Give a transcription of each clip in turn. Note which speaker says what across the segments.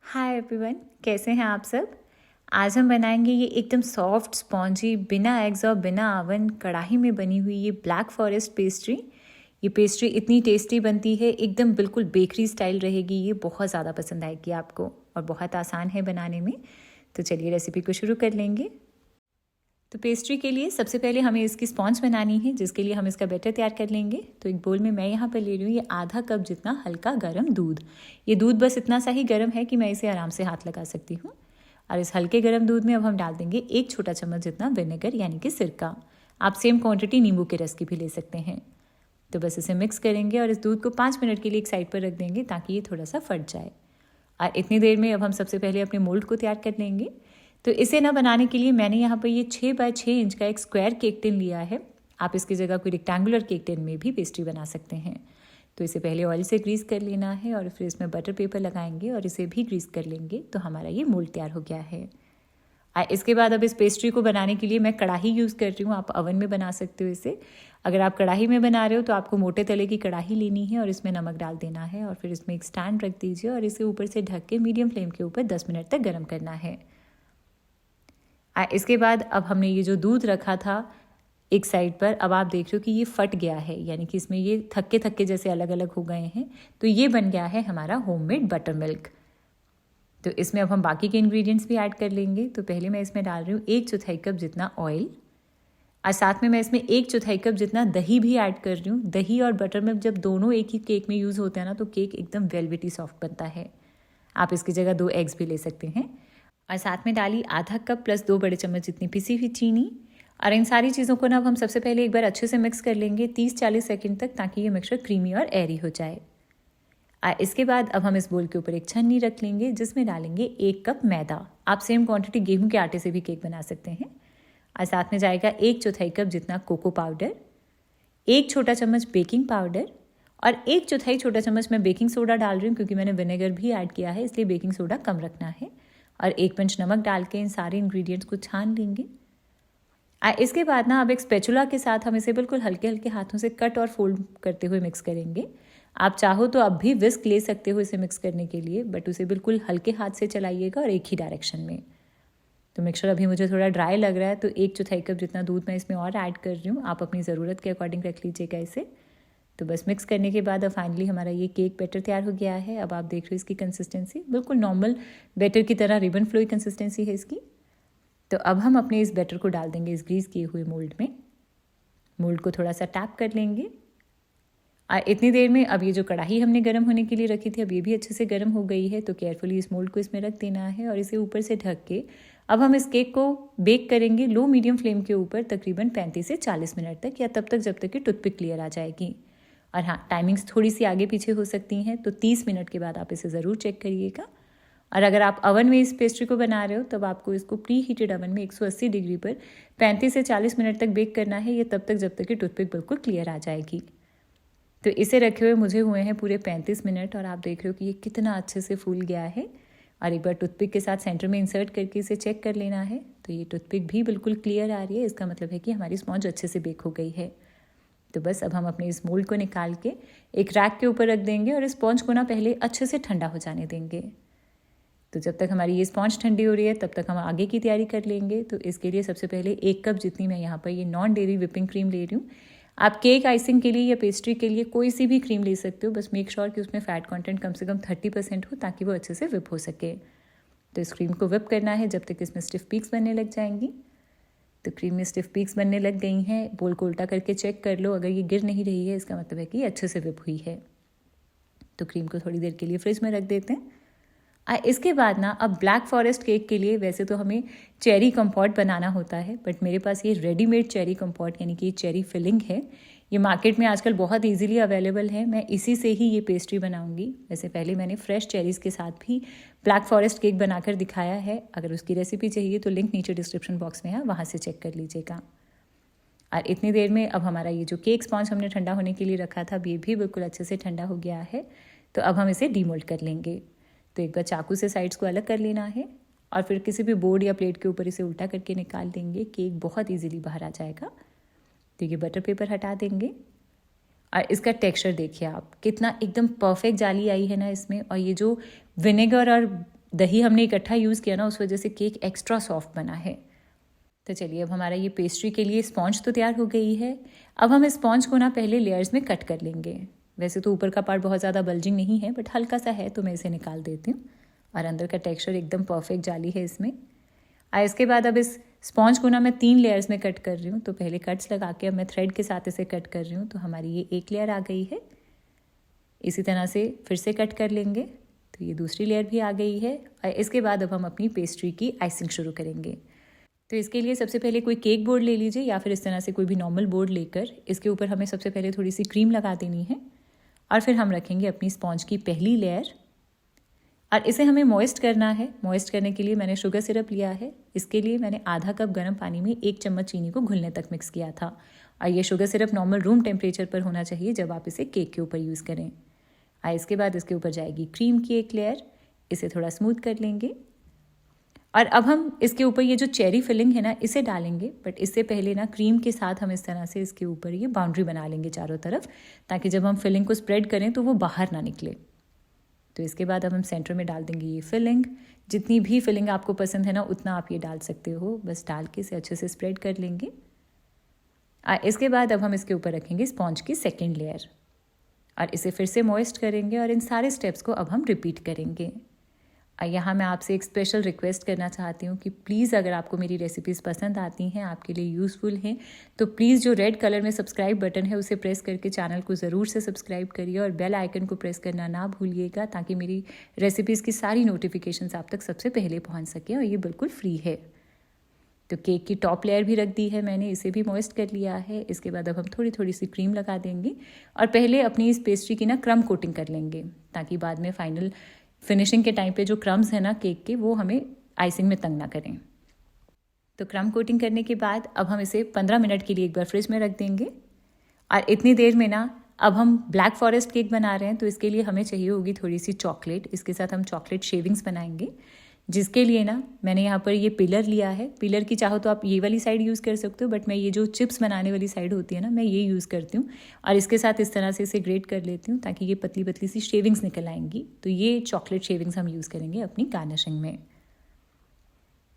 Speaker 1: Hi everyone, कैसे हैं आप सब। आज हम बनाएंगे ये एकदम सॉफ्ट स्पॉन्जी बिना एग्स और बिना ओवन कढ़ाई में बनी हुई ये ब्लैक फॉरेस्ट पेस्ट्री। ये पेस्ट्री इतनी टेस्टी बनती है, एकदम बिल्कुल बेकरी स्टाइल रहेगी। ये बहुत ज़्यादा पसंद आएगी आपको और बहुत आसान है बनाने में। तो चलिए रेसिपी को शुरू कर लेंगे। तो पेस्ट्री के लिए सबसे पहले हमें इसकी स्पॉन्ज बनानी है, जिसके लिए हम इसका बैटर तैयार कर लेंगे। तो एक बोल में मैं यहाँ पर ले रही हूँ ये आधा कप जितना हल्का गर्म दूध। ये दूध बस इतना सा ही गर्म है कि मैं इसे आराम से हाथ लगा सकती हूँ। और इस हल्के गर्म दूध में अब हम डाल देंगे 1 छोटा चम्मच जितना विनेगर यानी कि सिरका। आप सेम क्वांटिटी नींबू के रस की भी ले सकते हैं। तो बस इसे मिक्स करेंगे और इस दूध को 5 मिनट के लिए एक साइड पर रख देंगे ताकि ये थोड़ा सा फट जाए। और इतनी देर में अब हम सबसे पहले अपने मोल्ड को तैयार कर लेंगे। तो इसे ना बनाने के लिए मैंने यहाँ पर ये 6 बाय 6 इंच का एक स्क्वायर केक टिन लिया है। आप इसकी जगह कोई रेक्टेंगुलर केक टिन में भी पेस्ट्री बना सकते हैं। तो इसे पहले ऑयल से ग्रीस कर लेना है और फिर इसमें बटर पेपर लगाएंगे और इसे भी ग्रीस कर लेंगे। तो हमारा ये मोल्ड तैयार हो गया है। इसके बाद अब इस पेस्ट्री को बनाने के लिए मैं कढ़ाई यूज़ कर रही हूँ। आप ओवन में बना सकते हो इसे। अगर आप कढ़ाई में बना रहे हो तो आपको मोटे तले की कढ़ाई लेनी है और इसमें नमक डाल देना है और फिर इसमें एक स्टैंड रख दीजिए और इसे ऊपर से ढक के मीडियम फ्लेम के ऊपर 10 मिनट तक गर्म करना है। इसके बाद अब हमने ये जो दूध रखा था एक साइड पर, अब आप देख रहे हो कि ये फट गया है, यानी कि इसमें ये थक्के थक्के जैसे अलग अलग हो गए हैं। तो ये बन गया है हमारा होममेड बटर मिल्क। तो इसमें अब हम बाकी के इंग्रेडिएंट्स भी ऐड कर लेंगे। तो पहले मैं इसमें डाल रही हूँ 1/4 कप जितना ऑयल और साथ में मैं इसमें 1/4 कप जितना दही भी ऐड कर रही हूँ। दही और बटर मिल्क जब दोनों एक ही केक में यूज़ होते हैं ना, तो केक एकदम वेलवेटी सॉफ्ट बनता है। आप इसकी जगह 2 एग्स भी ले सकते हैं। और साथ में डाली आधा कप प्लस 2 बड़े चम्मच जितनी पिसी हुई चीनी। और इन सारी चीज़ों को ना अब हम सबसे पहले एक बार अच्छे से मिक्स कर लेंगे 30-40 सेकंड तक, ताकि ये मिक्सचर क्रीमी और एयरी हो जाए। इसके बाद अब हम इस बोल के ऊपर एक छन्नी रख लेंगे जिसमें डालेंगे 1 कप मैदा। आप सेम क्वांटिटी गेहूं के आटे से भी केक बना सकते हैं। और साथ में जाएगा 1/4 कप जितना कोको पाउडर, 1 छोटा चम्मच बेकिंग पाउडर और 1/4 छोटा चम्मच मैं बेकिंग सोडा डाल रही हूँ, क्योंकि मैंने विनेगर भी ऐड किया है इसलिए बेकिंग सोडा कम रखना है। और 1 पिंच नमक डाल के इन सारे इंग्रेडिएंट्स को छान लेंगे। इसके बाद ना अब एक स्पैचुला के साथ हम इसे बिल्कुल हल्के हल्के हाथों से कट और फोल्ड करते हुए मिक्स करेंगे। आप चाहो तो अब भी विस्क ले सकते हो इसे मिक्स करने के लिए, बट उसे बिल्कुल हल्के हाथ से चलाइएगा और एक ही डायरेक्शन में। तो मिक्सचर अभी मुझे थोड़ा ड्राई लग रहा है, तो 1/4 कप जितना दूध मैं इसमें और ऐड कर रही हूँ। आप अपनी ज़रूरत के अकॉर्डिंग रख लीजिएगा इसे। तो बस मिक्स करने के बाद अब फाइनली हमारा ये केक बैटर तैयार हो गया है। अब आप देख रहे हो इसकी कंसिस्टेंसी बिल्कुल नॉर्मल बैटर की तरह रिबन फ्लोई कंसिस्टेंसी है इसकी। तो अब हम अपने इस बैटर को डाल देंगे इस ग्रीस किए हुए मोल्ड में। मोल्ड को थोड़ा सा टैप कर लेंगे। इतनी देर में अब ये जो कढ़ाई हमने गर्म होने के लिए रखी थी, अब ये भी अच्छे से गर्म हो गई है। तो केयरफुली इस मोल्ड को इसमें रख देना है और इसे ऊपर से ढक के अब हम इस केक को बेक करेंगे लो मीडियम फ्लेम के ऊपर तकरीबन 35 से 40 मिनट तक, या तब तक जब तक कि टूथपिक क्लियर आ जाएगी। और हाँ, टाइमिंग्स थोड़ी सी आगे पीछे हो सकती हैं, तो 30 मिनट के बाद आप इसे ज़रूर चेक करिएगा। और अगर आप ओवन में इस पेस्ट्री को बना रहे हो तब आपको इसको प्री हीटेड ओवन में 180 डिग्री पर 35 से 40 मिनट तक बेक करना है। ये तब तक जब तक कि टूथपिक बिल्कुल क्लियर आ जाएगी। तो इसे रखे हुए मुझे हुए हैं पूरे 35 मिनट और आप देख रहे हो कि ये कितना अच्छे से फूल गया है। और एक बार टूथपिक के साथ सेंटर में इंसर्ट करके इसे चेक कर लेना है। तो ये टूथपिक भी बिल्कुल क्लियर आ रही है, इसका मतलब है कि हमारी स्पॉन्ज अच्छे से बेक हो गई है। तो बस अब हम अपने इस मोल्ड को निकाल के एक रैक के ऊपर रख देंगे और इस स्पॉन्ज को ना पहले अच्छे से ठंडा हो जाने देंगे। तो जब तक हमारी ये स्पॉन्ज ठंडी हो रही है तब तक हम आगे की तैयारी कर लेंगे। तो इसके लिए सबसे पहले 1 कप जितनी मैं यहाँ पर ये नॉन डेयरी विपिंग क्रीम ले रही हूँ। आप केक आइसिंग के लिए या पेस्ट्री के लिए कोई सी भी क्रीम ले सकते हो, बस मेक श्योर कि उसमें फ़ैट कंटेंट कम से कम 30% हो, ताकि वो अच्छे से विप हो सके। तो इस क्रीम को विप करना है जब तक इसमें स्टिफ पीक्स बनने लग जाएंगी। तो क्रीम में स्टिफ पीक्स बनने लग गई हैं। बोल को उल्टा करके चेक कर लो, अगर ये गिर नहीं रही है इसका मतलब है कि ये अच्छे से विप हुई है। तो क्रीम को थोड़ी देर के लिए फ्रिज में रख देते हैं। इसके बाद ना अब ब्लैक फॉरेस्ट केक के लिए वैसे तो हमें चेरी कंपोट बनाना होता है, बट मेरे पास ये रेडीमेड चेरी कंपोट यानी कि चेरी फिलिंग है। ये मार्केट में आजकल बहुत इजीली अवेलेबल है। मैं इसी से ही ये पेस्ट्री बनाऊंगी। वैसे पहले मैंने फ्रेश चेरीज़ के साथ भी ब्लैक फॉरेस्ट केक बनाकर दिखाया है। अगर उसकी रेसिपी चाहिए तो लिंक नीचे डिस्क्रिप्शन बॉक्स में है, वहाँ से चेक कर लीजिएगा। और इतनी देर में अब हमारा ये जो केक स्पॉन्ज हमने ठंडा होने के लिए रखा था, ये भी बिल्कुल अच्छे से ठंडा हो गया है। तो अब हम इसे डीमोल्ड कर लेंगे। तो एक बार चाकू से साइड्स को अलग कर लेना है और फिर किसी भी बोर्ड या प्लेट के ऊपर इसे उल्टा करके निकाल देंगे। केक बहुत इजीली बाहर आ जाएगा। तो ये बटर पेपर हटा देंगे और इसका टेक्सचर देखिए आप, कितना एकदम परफेक्ट जाली आई है ना इसमें। और ये जो विनेगर और दही हमने इकट्ठा यूज़ किया ना, उस वजह से केक एक्स्ट्रा सॉफ्ट बना है। तो चलिए, अब हमारा ये पेस्ट्री के लिए स्पॉन्ज तो तैयार हो गई है। अब हम इस स्पॉन्ज को ना पहले लेयर्स में कट कर लेंगे। वैसे तो ऊपर का पार्ट बहुत ज़्यादा बल्जिंग नहीं है, बट हल्का सा है, तो मैं इसे निकाल देती हूँ। और अंदर का टेक्सचर एकदम परफेक्ट जाली है इसमें। इसके बाद अब इस स्पॉन्ज को ना मैं 3 लेयर्स में कट कर रही हूँ। तो पहले कट्स लगा के अब मैं थ्रेड के साथ इसे कट कर रही हूँ। तो हमारी ये एक लेयर आ गई है। इसी तरह से फिर से कट कर लेंगे, तो ये दूसरी लेयर भी आ गई है। और इसके बाद अब हम अपनी पेस्ट्री की आइसिंग शुरू करेंगे। तो इसके लिए सबसे पहले कोई केक बोर्ड ले लीजिए, या फिर इस तरह से कोई भी नॉर्मल बोर्ड लेकर इसके ऊपर हमें सबसे पहले थोड़ी सी क्रीम लगा देनी है। और फिर हम रखेंगे अपनी स्पॉन्ज की पहली लेयर। और इसे हमें मॉइस्ट करना है। मॉइस्ट करने के लिए मैंने शुगर सिरप लिया है। इसके लिए मैंने आधा कप गर्म पानी में 1 चम्मच चीनी को घुलने तक मिक्स किया था। और ये sugar syrup normal room temperature पर होना चाहिए जब आप इसे केक के ऊपर यूज़ करें। इसके बाद इसके ऊपर जाएगी क्रीम की एक लेयर। इसे थोड़ा स्मूथ कर लेंगे। और अब हम इसके ऊपर ये जो चेरी फिलिंग है ना, इसे डालेंगे। बट इससे पहले ना क्रीम के साथ हम इस तरह से इसके ऊपर ये बाउंड्री बना लेंगे चारों तरफ, ताकि जब हम फिलिंग को स्प्रेड करें तो वो बाहर ना निकले। तो इसके बाद अब हम सेंटर में डाल देंगे ये फिलिंग। जितनी भी फिलिंग आपको पसंद है ना, उतना आप ये डाल सकते हो। बस डाल के इसे अच्छे से स्प्रेड कर लेंगे। इसके बाद अब हम इसके ऊपर रखेंगे स्पॉन्ज की सेकेंड लेयर। और इसे फिर से मॉइस्ट करेंगे। और इन सारे स्टेप्स को अब हम रिपीट करेंगे। यहाँ मैं आपसे एक स्पेशल रिक्वेस्ट करना चाहती हूँ कि प्लीज़, अगर आपको मेरी रेसिपीज़ पसंद आती हैं, आपके लिए यूज़फुल हैं, तो प्लीज़ जो रेड कलर में सब्सक्राइब बटन है उसे प्रेस करके चैनल को ज़रूर से सब्सक्राइब करिए। और बेल आइकन को प्रेस करना ना भूलिएगा, ताकि मेरी रेसिपीज़ की सारी नोटिफिकेशंस आप तक सबसे पहले पहुँच सकें। और ये बिल्कुल फ्री है। तो केक की टॉप लेयर भी रख दी है मैंने, इसे भी मॉइस्ट कर लिया है। इसके बाद अब हम थोड़ी थोड़ी सी क्रीम लगा देंगे। और पहले अपनी इस पेस्ट्री की ना क्रम कोटिंग कर लेंगे, ताकि बाद में फाइनल फिनिशिंग के टाइम पे जो क्रम्स है ना केक के, वो हमें आइसिंग में तंग ना करें। तो क्रम कोटिंग करने के बाद अब हम इसे 15 मिनट के लिए एक बार फ्रिज में रख देंगे। और इतनी देर में ना अब हम ब्लैक फॉरेस्ट केक बना रहे हैं, तो इसके लिए हमें चाहिए होगी थोड़ी सी चॉकलेट। इसके साथ हम चॉकलेट शेविंग्स बनाएंगे, जिसके लिए ना मैंने यहाँ पर ये पिलर लिया है। पिलर की चाहो तो आप ये वाली साइड यूज़ कर सकते हो, बट मैं ये जो चिप्स बनाने वाली साइड होती है ना, मैं ये यूज़ करती हूँ। और इसके साथ इस तरह से इसे ग्रेट कर लेती हूँ, ताकि ये पतली पतली सी शेविंग्स निकल आएंगी। तो ये चॉकलेट शेविंग्स हम यूज़ करेंगे अपनी गार्निशिंग में।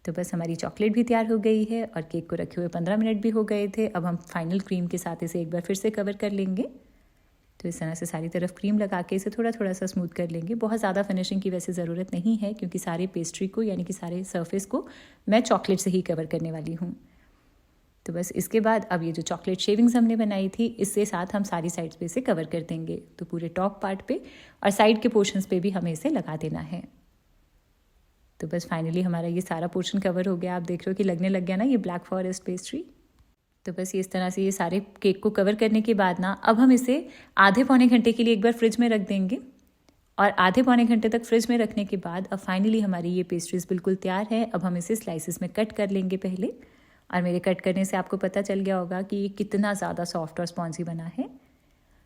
Speaker 1: तो बस हमारी चॉकलेट भी तैयार हो गई है और केक को रखे हुए 15 मिनट भी हो गए थे। अब हम फाइनल क्रीम के साथ इसे एक बार फिर से कवर कर लेंगे। तो इस तरह से सारी तरफ क्रीम लगा के इसे थोड़ा थोड़ा सा स्मूथ कर लेंगे। बहुत ज़्यादा फिनिशिंग की वैसे ज़रूरत नहीं है, क्योंकि सारे पेस्ट्री को यानी कि सारे सरफेस को मैं चॉकलेट से ही कवर करने वाली हूँ। तो बस इसके बाद अब ये जो चॉकलेट शेविंग्स हमने बनाई थी, इससे साथ हम सारी साइड्स पे इसे कवर कर देंगे। तो पूरे टॉप पार्ट पे और साइड के पोर्शंस पे भी हमें इसे लगा देना है। तो बस फाइनली हमारा ये सारा पोर्शन कवर हो गया। आप देख रहे हो कि लगने लग गया ना ये ब्लैक फॉरेस्ट पेस्ट्री। तो बस इस तरह से ये सारे केक को कवर करने के बाद ना अब हम इसे आधे पौने घंटे के लिए एक बार फ्रिज में रख देंगे। और आधे पौने घंटे तक फ्रिज में रखने के बाद अब फाइनली हमारी ये पेस्ट्रीज बिल्कुल तैयार है। अब हम इसे स्लाइसेस में कट कर लेंगे पहले। और मेरे कट करने से आपको पता चल गया होगा कि ये कितना ज़्यादा सॉफ्ट और स्पॉन्जी बना है।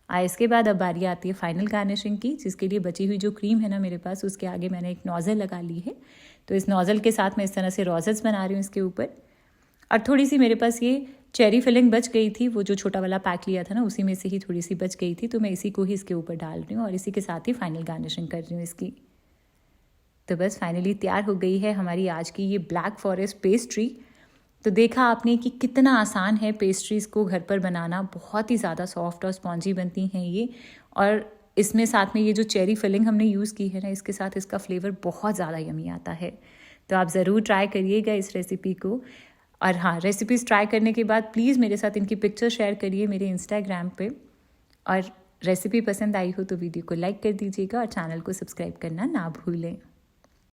Speaker 1: इसके बाद अब बारी आती है फाइनल गार्निशिंग की, जिसके लिए बची हुई जो क्रीम है ना मेरे पास, उसके आगे मैंने एक नोज़ल लगा ली है। तो इस नोज़ल के साथ मैं इस तरह से रोजेस बना रही हूँ इसके ऊपर। और थोड़ी सी मेरे पास ये चेरी फिलिंग बच गई थी, वो जो छोटा वाला पैक लिया था ना, उसी में से ही थोड़ी सी बच गई थी। तो मैं इसी को ही इसके ऊपर डाल रही हूँ और इसी के साथ ही फाइनल गार्निशिंग कर रही हूँ इसकी। तो बस फाइनली तैयार हो गई है हमारी आज की ये ब्लैक फॉरेस्ट पेस्ट्री। तो देखा आपने कि कितना आसान है पेस्ट्रीज़ को घर पर बनाना। बहुत ही ज़्यादा सॉफ्ट और स्पॉन्जी बनती हैं ये। और इसमें साथ में ये जो चेरी फिलिंग हमने यूज़ की है ना, इसके साथ इसका फ्लेवर बहुत ज़्यादा यमी आता है। तो आप ज़रूर ट्राई करिएगा इस रेसिपी को। और हाँ, रेसिपीज़ ट्राई करने के बाद प्लीज़ मेरे साथ इनकी पिक्चर शेयर करिए मेरे इंस्टाग्राम पे। और रेसिपी पसंद आई हो तो वीडियो को लाइक कर दीजिएगा और चैनल को सब्सक्राइब करना ना भूलें।